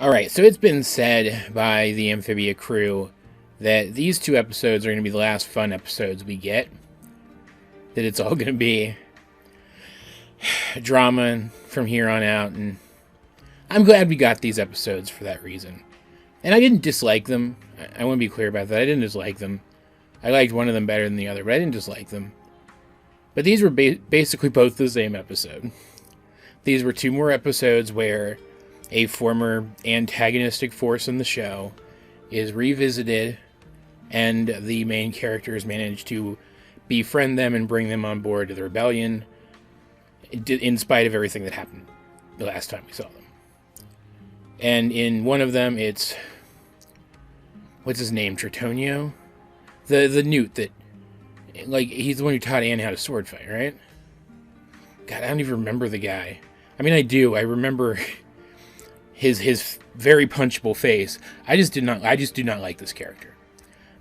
Alright, so it's been said by the Amphibia crew that these 2 episodes are going to be the last fun episodes we get. That it's all going to be drama from here on out, and I'm glad we got these episodes for that reason. And I didn't dislike them. I want to be clear about that. I didn't dislike them. I liked one of them better than the other, but I didn't dislike them. But these were basically both the same episode. These were 2 more episodes where a former antagonistic force in the show is revisited, and the main characters manage to befriend them and bring them on board to the rebellion, in spite of everything that happened the last time we saw them. And in one of them, it's... what's his name? Tritonio? The newt that... like, he's the one who taught Anne how to sword fight, right? God, I don't even remember the guy. I mean, I do. I remember his very punchable face. I just do not like this character.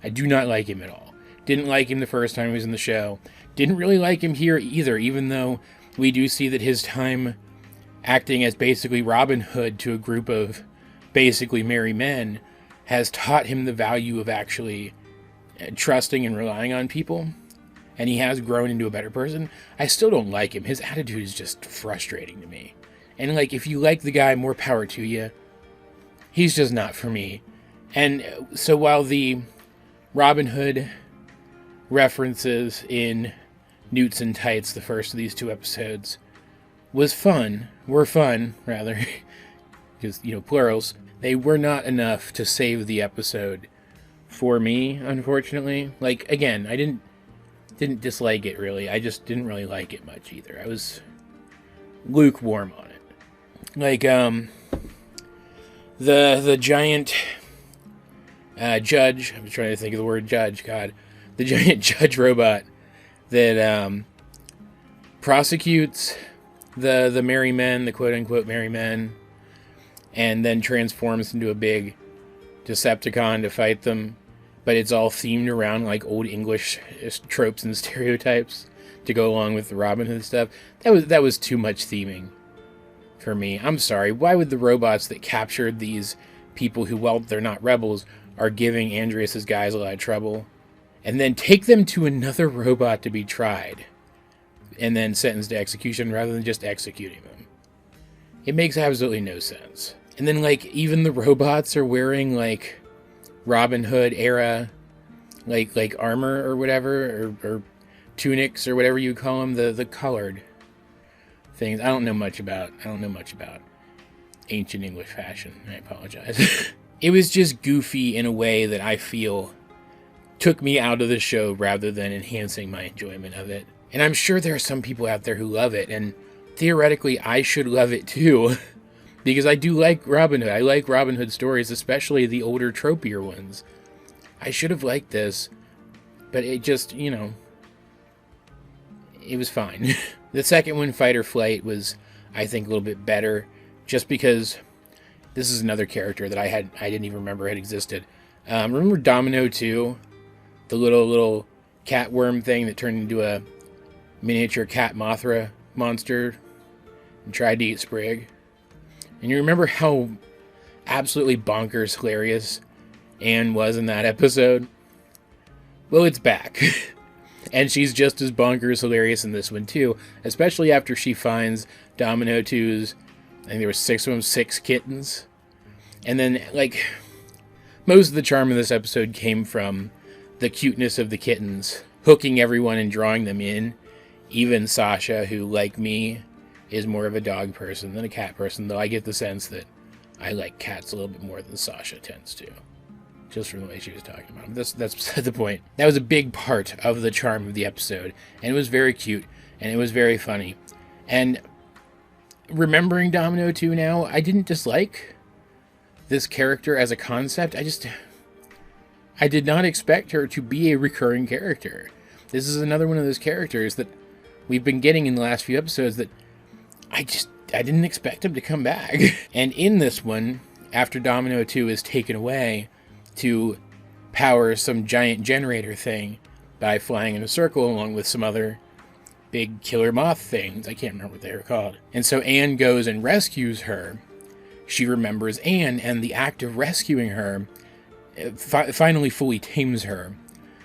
I do not like him at all. Didn't like him the first time he was in the show. Didn't really like him here either, even though we do see that his time acting as basically Robin Hood to a group of basically merry men has taught him the value of actually trusting and relying on people. And he has grown into a better person. I still don't like him. His attitude is just frustrating to me. And, like, if you like the guy, more power to you. He's just not for me. And so while the Robin Hood references in Newts and Tights, the first of these 2 episodes, were fun, rather, because, plurals, they were not enough to save the episode for me, unfortunately. Like, again, I didn't dislike it, really. I just didn't really like it much, either. I was lukewarm on it. Like, the giant judge, I'm trying to think of the word judge, God. The giant judge robot that prosecutes the merry men, the quote-unquote merry men, and then transforms into a big Decepticon to fight them. But it's all themed around, like, old English tropes and stereotypes to go along with the Robin Hood stuff. That was too much theming for me. I'm sorry. Why would the robots that captured these people who, well, they're not rebels, are giving Andreas's guys a lot of trouble, and then take them to another robot to be tried, and then sentenced to execution rather than just executing them? It makes absolutely no sense. And then, like, even the robots are wearing, like, Robin Hood era, like armor or whatever, or tunics or whatever you call them, the colored things. I don't know much about ancient English fashion. I apologize. It was just goofy in a way that I feel took me out of the show rather than enhancing my enjoyment of it. And I'm sure there are some people out there who love it, and theoretically I should love it too. Because I do like Robin Hood. I like Robin Hood stories, especially the older, tropier ones. I should have liked this, but it just, it was fine. The second one, Fight or Flight, was, I think, a little bit better, just because this is another character that I didn't even remember had existed. Remember Domino 2? The little cat worm thing that turned into a miniature cat Mothra monster and tried to eat Sprig? And you remember how absolutely bonkers hilarious Anne was in that episode? Well, it's back. And she's just as bonkers hilarious in this one, too. Especially after she finds Domino 2's, I think there were 6 of them, 6 kittens. And then, like, most of the charm of this episode came from the cuteness of the kittens, hooking everyone and drawing them in. Even Sasha, who, like me, is more of a dog person than a cat person, though I get the sense that I like cats a little bit more than Sasha tends to. Just from the way she was talking about them. That's beside the point. That was a big part of the charm of the episode, and it was very cute, and it was very funny. And remembering Domino 2 now, I didn't dislike this character as a concept. I did not expect her to be a recurring character. This is another one of those characters that we've been getting in the last few episodes that I didn't expect him to come back. And in this one, after Domino 2 is taken away to power some giant generator thing by flying in a circle along with some other big killer moth things. I can't remember what they were called. And so Anne goes and rescues her. she remembers Anne, and the act of rescuing her finally fully tames her.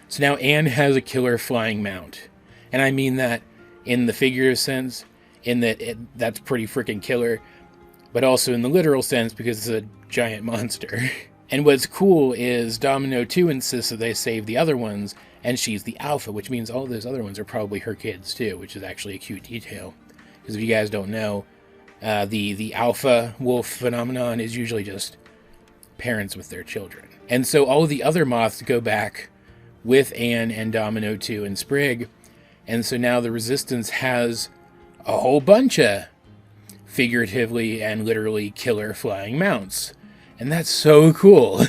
So now Anne has a killer flying mount. And I mean that in the figurative sense, in that that's pretty freaking killer, but also in the literal sense because it's a giant monster. And what's cool is Domino 2 insists that they save the other ones, and she's the alpha, which means all those other ones are probably her kids too, which is actually a cute detail. Because if you guys don't know, the alpha wolf phenomenon is usually just parents with their children. And so all the other moths go back with Anne and Domino 2 and Sprig, and so now the Resistance has a whole bunch of figuratively and literally killer flying mounts. And that's so cool.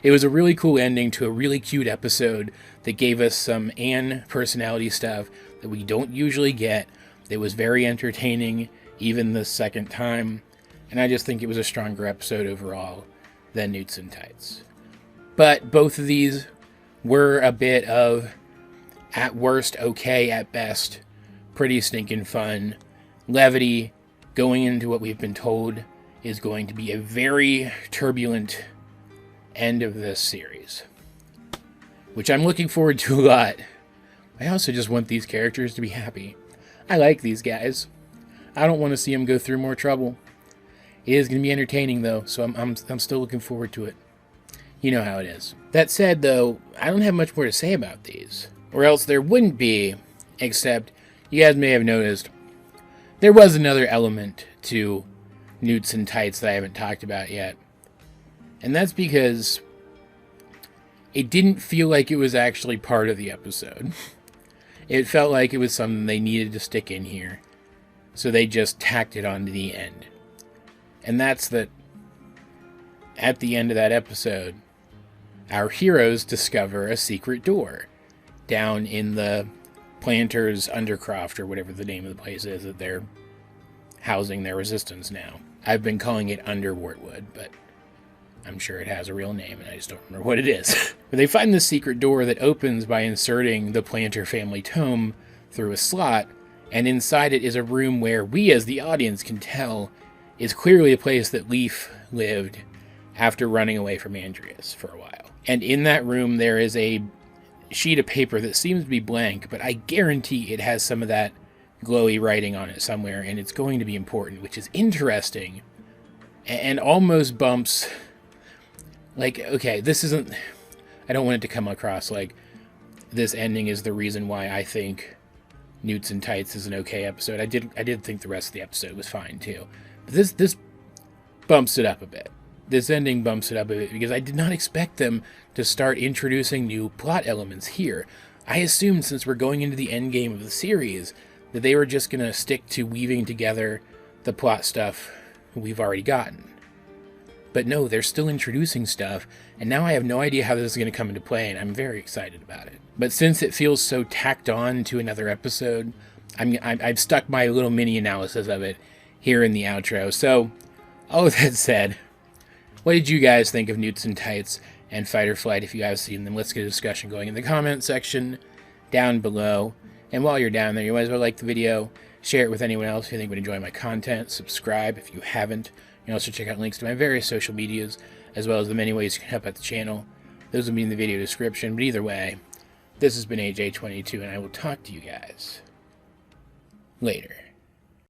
It was a really cool ending to a really cute episode that gave us some Anne personality stuff that we don't usually get. It was very entertaining, even the second time. And I just think it was a stronger episode overall than Newts and Tights. But both of these were a bit of, at worst, okay, at best, pretty stinking fun. Levity, going into what we've been told is going to be a very turbulent end of this series, which I'm looking forward to a lot. I also just want these characters to be happy. I like these guys. I don't want to see them go through more trouble. It is going to be entertaining, though, so I'm still looking forward to it. You know how it is. That said, though, I don't have much more to say about these. Or else there wouldn't be, except you guys may have noticed there was another element to Newts and Tights that I haven't talked about yet. And that's because it didn't feel like it was actually part of the episode. It felt like it was something they needed to stick in here. So they just tacked it on to the end. And that's that at the end of that episode, our heroes discover a secret door down in the Planters Undercroft, or whatever the name of the place is that they're housing their Resistance now. I've been calling it Underwortwood, but I'm sure it has a real name and I just don't remember what it is. But they find this secret door that opens by inserting the Planter family tome through a slot, and inside it is a room where we as the audience can tell is clearly a place that Leaf lived after running away from Andreas for a while. And in that room there is a sheet of paper that seems to be blank, but I guarantee it has some of that glowy writing on it somewhere, and it's going to be important, which is interesting and almost bumps, like, okay, this isn't, I don't want it to come across like this ending is the reason why I think Newts and Tights is an okay episode. I did think the rest of the episode was fine too, but this bumps it up a bit. This ending bumps it up a bit because I did not expect them to start introducing new plot elements here. I assumed, since we're going into the end game of the series, that they were just going to stick to weaving together the plot stuff we've already gotten. But no, they're still introducing stuff, and now I have no idea how this is going to come into play, and I'm very excited about it. But since it feels so tacked on to another episode, I've stuck my little mini analysis of it here in the outro. So, all of that said, what did you guys think of Newts and Tights and Fight or Flight if you have seen them? Let's get a discussion going in the comment section down below. And while you're down there, you might as well like the video, share it with anyone else who you think would enjoy my content, subscribe if you haven't. You can also check out links to my various social medias, as well as the many ways you can help out the channel. Those will be in the video description, but either way, this has been AJ22, and I will talk to you guys later.